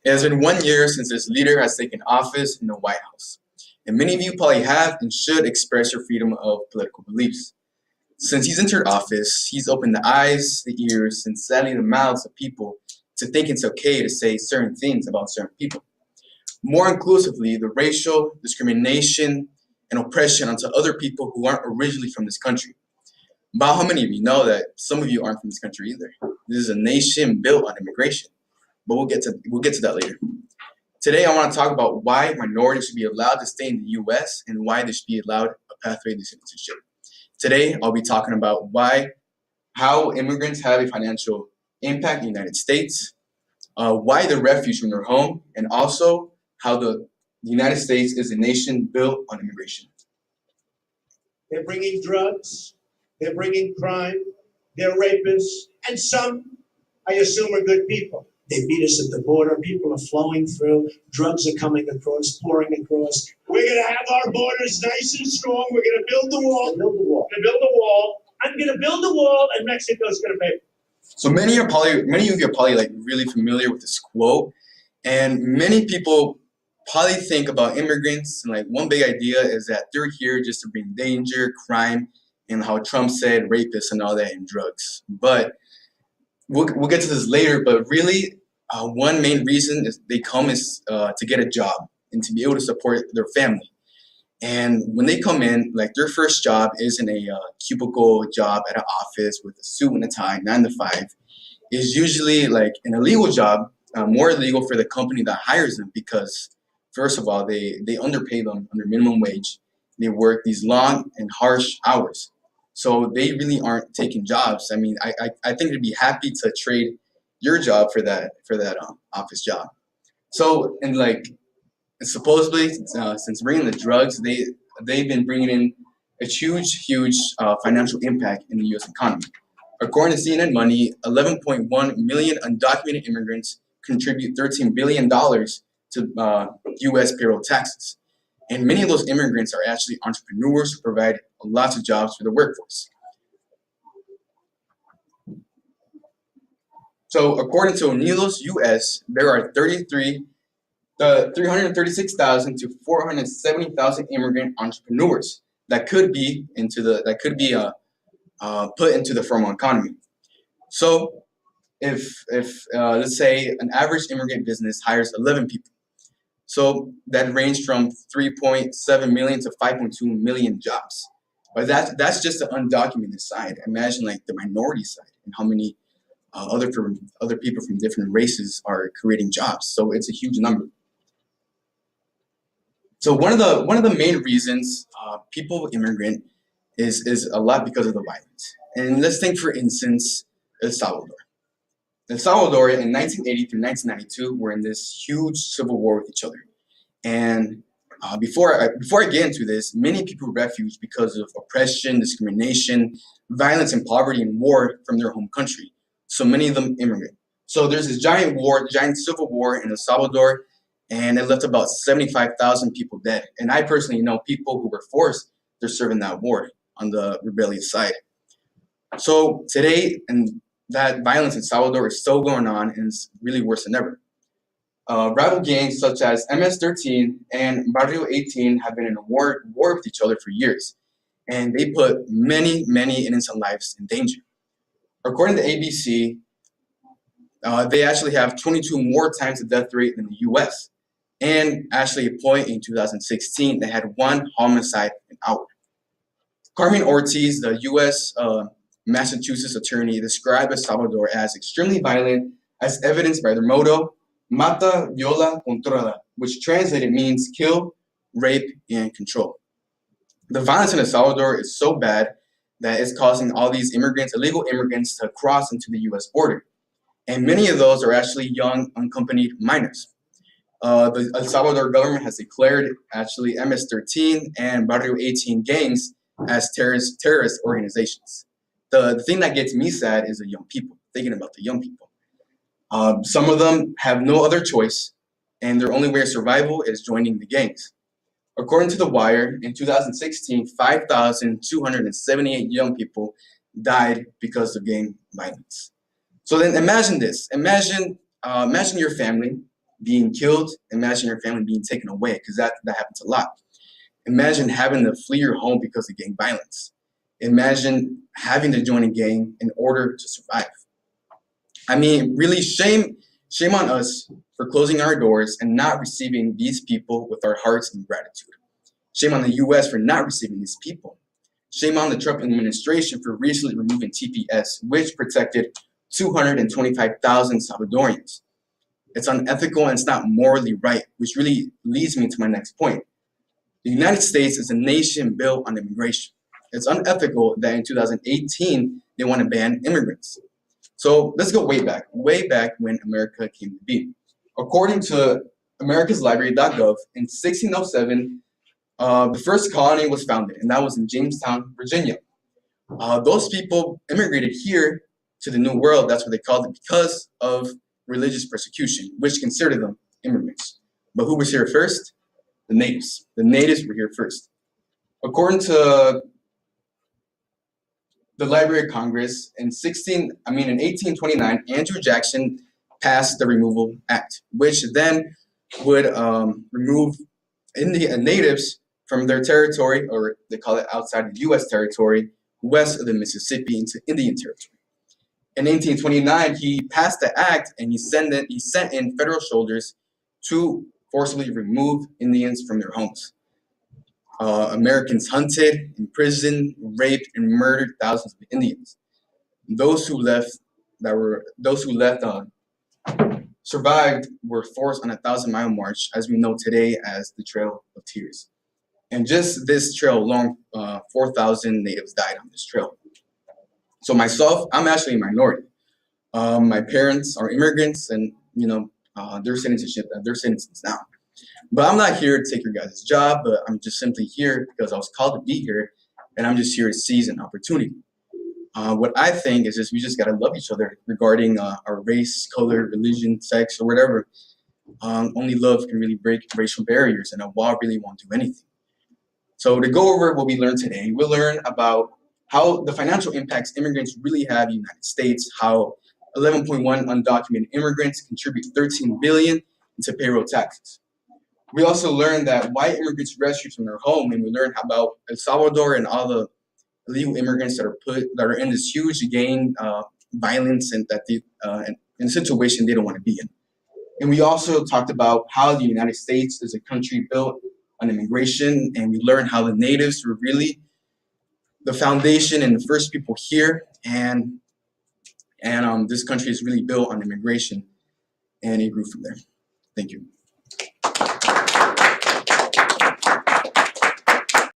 It has been 1 year since this leader has taken office in the White House, and many of you probably have and should express your freedom of political beliefs. Since he's entered office, he's opened the eyes, the ears, and sadly the mouths of people to think it's okay to say certain things about certain people. More inclusively, the racial discrimination and oppression onto other people who aren't originally from this country. About how many of you know that some of you aren't from this country either? This is a nation built on immigration, but we'll get to that later. Today, I want to talk about why minorities should be allowed to stay in the U.S. and why they should be allowed a pathway to citizenship. Today, I'll be talking about how immigrants have a financial impact in the United States, why they're refugees from their home, and also how the United States is a nation built on immigration. They're bringing drugs, they're bringing crime, they're rapists, and some, I assume, are good people. They beat us at the border. People are flowing through. Drugs are coming across, pouring across. We're going to have our borders nice and strong. We're going to build the wall. Build the wall. We're going to build the wall. I'm going to build the wall, and Mexico's going to pay. So many of you are probably like really familiar with this quote, and many people probably think about immigrants and like one big idea is that they're here just to bring danger, crime, and how Trump said rapists and all that and drugs. But we'll get to this later. But really, one main reason is they come is to get a job and to be able to support their family. And when they come in, like their first job isn't a cubicle job at an office with a suit and a tie, 9 to 5. It's usually like an illegal job, more illegal for the company that hires them because, first of all, they underpay them under minimum wage. They work these long and harsh hours. So they really aren't taking jobs. I mean, I think they'd be happy to trade your job for that office job. So and like supposedly since bringing the drugs, they've been bringing in a huge financial impact in the U.S. economy. According to CNN Money, 11.1 million undocumented immigrants contribute $13 billion to U.S. payroll taxes. And many of those immigrants are actually entrepreneurs who provide lots of jobs for the workforce. So according to Unidos US, there are 336,000 to 470,000 immigrant entrepreneurs that could be put into the formal economy. So if let's say an average immigrant business hires 11 people, so that range from 3.7 million to 5.2 million jobs. But that's just the undocumented side. Imagine like the minority side and how many other people from different races are creating jobs. So it's a huge number. So one of the main reasons people immigrant is a lot because of the violence. And let's think, for instance, El Salvador. El Salvador in 1980 through 1992 were in this huge civil war with each other. And before I get into this, many people refuge because of oppression, discrimination, violence, and poverty and war from their home country. So many of them immigrate. So there's this giant civil war in El Salvador, and it left about 75,000 people dead. And I personally know people who were forced to serve in that war on the rebellious side. So today, and that violence in Salvador is still going on and it's really worse than ever. Rival gangs such as MS-13 and Barrio 18 have been in a war with each other for years, and they put many innocent lives in danger. According to ABC, they actually have 22 more times the death rate than the U.S. And actually, a point in 2016, they had 1 homicide an hour. Carmen Ortiz, the U.S. Massachusetts attorney, described El Salvador as extremely violent, as evidenced by their motto, Mata, Viola, Controla, which translated means kill, rape, and control. The violence in El Salvador is so bad that it's causing all these illegal immigrants, to cross into the U.S. border. And many of those are actually young, unaccompanied minors. The El Salvador government has declared actually MS-13 and Barrio 18 gangs as terrorist organizations. The thing that gets me sad is the young people, thinking about the young people. Some of them have no other choice, and their only way of survival is joining the gangs. According to The Wire, in 2016, 5,278 young people died because of gang violence. So then imagine this. Imagine your family. being killed. Imagine your family being taken away, because that happens a lot. Imagine having to flee your home because of gang violence. Imagine having to join a gang in order to survive. I mean, really, shame on us for closing our doors and not receiving these people with our hearts and gratitude. Shame on the US for not receiving these people. Shame on the Trump administration for recently removing TPS, which protected 225,000 Salvadorians. It's unethical and it's not morally right, which really leads me to my next point. The United States is a nation built on immigration. It's unethical that in 2018 they want to ban immigrants. So let's go way back when America came to be. According to americaslibrary.gov, in 1607, the first colony was founded, and that was in Jamestown, Virginia. Those people immigrated here to the New World, that's what they called it, because of religious persecution, which considered them immigrants. But who was here first? The natives. The natives were here first. According to the Library of Congress, in 1829, Andrew Jackson passed the Removal Act, which then would remove Indian natives from their territory, or they call it outside of U.S. territory, west of the Mississippi into Indian territory. In 1829, he passed the act and he sent in federal soldiers to forcibly remove Indians from their homes. Americans hunted, imprisoned, raped, and murdered thousands of Indians. Those who left survived were forced on a 1,000-mile march, as we know today as the Trail of Tears. And just this trail alone, 4,000 natives died on this trail. So myself, I'm actually a minority. My parents are immigrants, and they're citizens now. But I'm not here to take your guys' job, but I'm just simply here because I was called to be here, and I'm just here to seize an opportunity. What I think is just we just gotta love each other regarding our race, color, religion, sex, or whatever. Only love can really break racial barriers, and a wall really won't do anything. So to go over what we learned today, we'll learn about how the financial impacts immigrants really have in the United States, how 11.1 undocumented immigrants contribute 13 billion into payroll taxes. We also learned that why immigrants rescued from their home, and we learned about El Salvador and all the illegal immigrants that are in this huge gang violence and that they in a situation they don't want to be in. And we also talked about how the United States is a country built on immigration, and we learned how the natives were really the foundation and the first people here, and this country is really built on immigration, and it grew from there. Thank you.